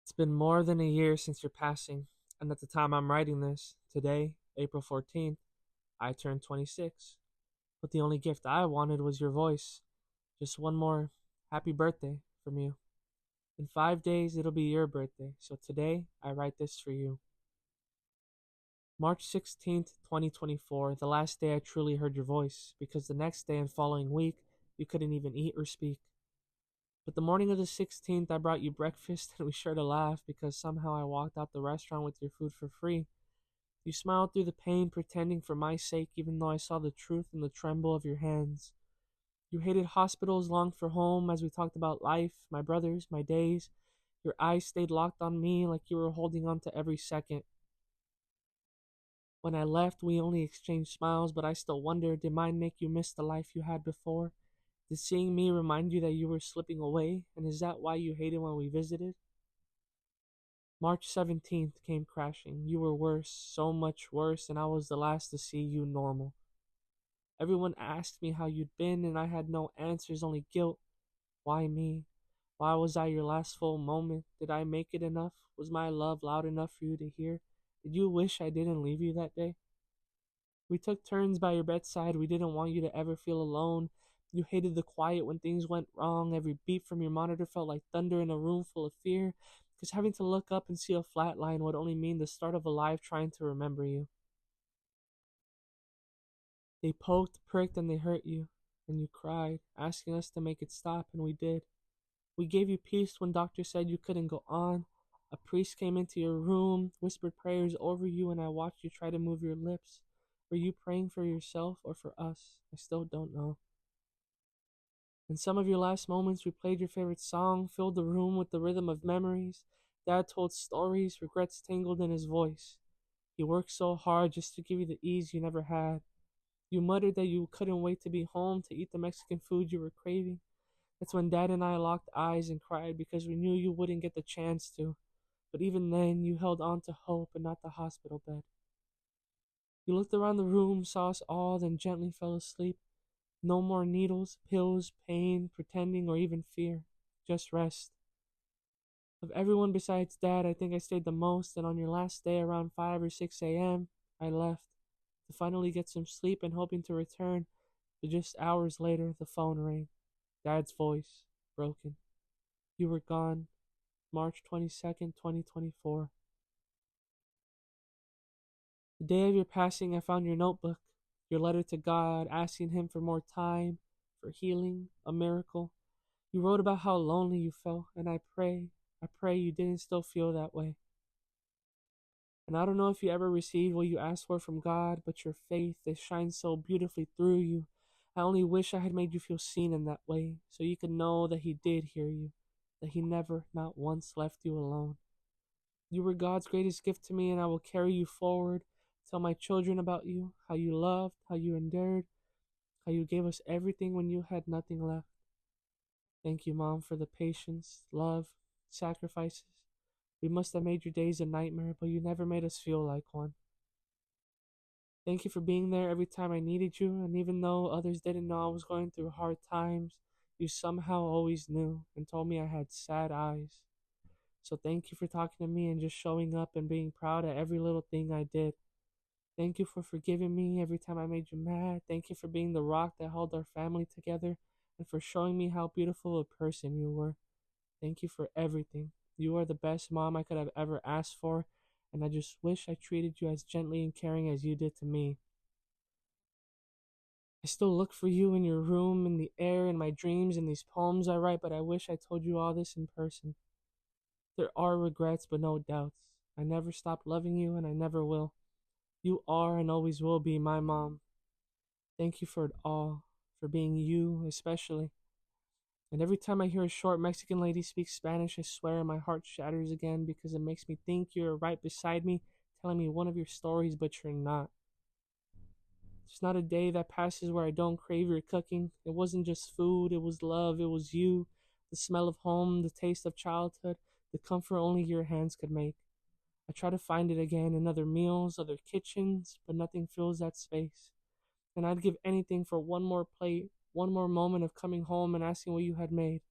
It's been more than a year since your passing, and at the time I'm writing this, today, April 14th, I turned 26. But the only gift I wanted was your voice. Just one more happy birthday from you. In 5 days, it'll be your birthday, so today I write this for you. March 16th, 2024, the last day I truly heard your voice, because the next day and following week, you couldn't even eat or speak. But the morning of the 16th, I brought you breakfast and we shared a laugh because somehow I walked out the restaurant with your food for free. You smiled through the pain, pretending for my sake, even though I saw the truth in the tremble of your hands. You hated hospitals, longed for home as we talked about life, my brothers, my days. Your eyes stayed locked on me like you were holding on to every second. When I left, we only exchanged smiles, but I still wonder, did mine make you miss the life you had before? Did seeing me remind you that you were slipping away? And is that why you hated when we visited? March 17th came crashing. You were worse, so much worse, and I was the last to see you normal. Everyone asked me how you'd been, and I had no answers, only guilt. Why me? Why was I your last full moment? Did I make it enough? Was my love loud enough for you to hear? Did you wish I didn't leave you that day? We took turns by your bedside. We didn't want you to ever feel alone. You hated the quiet when things went wrong. Every beep from your monitor felt like thunder in a room full of fear, because having to look up and see a flat line would only mean the start of a life trying to remember you. They poked, pricked, and they hurt you, and you cried, asking us to make it stop, and we did. We gave you peace when doctors said you couldn't go on. A priest came into your room, whispered prayers over you, and I watched you try to move your lips. Were you praying for yourself or for us? I still don't know. In some of your last moments, we played your favorite song, filled the room with the rhythm of memories. Dad told stories, regrets tangled in his voice. He worked so hard just to give you the ease you never had. You muttered that you couldn't wait to be home to eat the Mexican food you were craving. That's when Dad and I locked eyes and cried because we knew you wouldn't get the chance to. But even then, you held on to hope and not the hospital bed. You looked around the room, saw us all, then gently fell asleep. No more needles, pills, pain, pretending, or even fear. Just rest. Of everyone besides Dad, I think I stayed the most, and on your last day around 5 or 6 a.m., I left to finally get some sleep and hoping to return. But just hours later, the phone rang. Dad's voice, broken. You were gone. March 22nd, 2024. The day of your passing, I found your notebook, your letter to God, asking Him for more time, for healing, a miracle. You wrote about how lonely you felt, and I pray you didn't still feel that way. And I don't know if you ever received what you asked for from God, but your faith, it shines so beautifully through you. I only wish I had made you feel seen in that way, so you could know that He did hear you, that He never, not once, left you alone. You were God's greatest gift to me, and I will carry you forward, tell my children about you, how you loved, how you endured, how you gave us everything when you had nothing left. Thank you, Mom, for the patience, love, sacrifices. We must have made your days a nightmare, but you never made us feel like one. Thank you for being there every time I needed you, and even though others didn't know I was going through hard times, you somehow always knew and told me I had sad eyes. So thank you for talking to me and just showing up and being proud of every little thing I did. Thank you for forgiving me every time I made you mad. Thank you for being the rock that held our family together and for showing me how beautiful a person you were. Thank you for everything. You are the best mom I could have ever asked for, and I just wish I treated you as gently and caring as you did to me. I still look for you in your room, in the air, in my dreams, in these poems I write, but I wish I told you all this in person. There are regrets, but no doubts. I never stopped loving you, and I never will. You are and always will be my mom. Thank you for it all, for being you, especially. And every time I hear a short Mexican lady speak Spanish, I swear my heart shatters again because it makes me think you're right beside me, telling me one of your stories, but you're not. There's not a day that passes where I don't crave your cooking. It wasn't just food, it was love, it was you, the smell of home, the taste of childhood, the comfort only your hands could make. I try to find it again in other meals, other kitchens, but nothing fills that space. And I'd give anything for one more plate, one more moment of coming home and asking what you had made.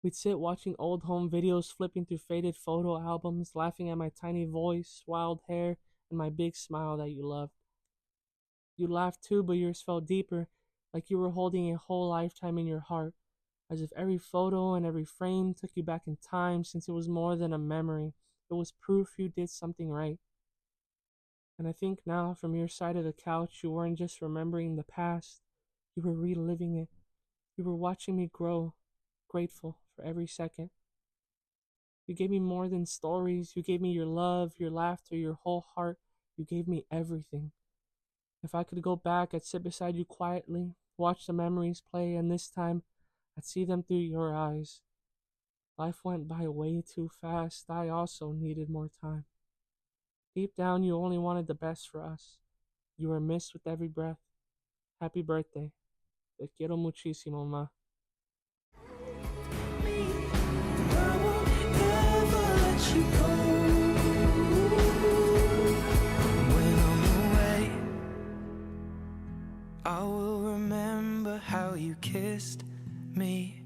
We'd sit watching old home videos, flipping through faded photo albums, laughing at my tiny voice, wild hair, and my big smile that you loved. You laughed too, but yours felt deeper, like you were holding a whole lifetime in your heart, as if every photo and every frame took you back in time, since it was more than a memory. It was proof you did something right. And I think now, from your side of the couch, you weren't just remembering the past, you were reliving it. You were watching me grow, grateful for every second. You gave me more than stories. You gave me your love, your laughter, your whole heart. You gave me everything. If I could go back, I'd sit beside you quietly, watch the memories play, and this time I'd see them through your eyes. Life went by way too fast. I also needed more time. Deep down, you only wanted the best for us. You were missed with every breath. Happy birthday. Te quiero muchísimo, ma. I will remember how you kissed me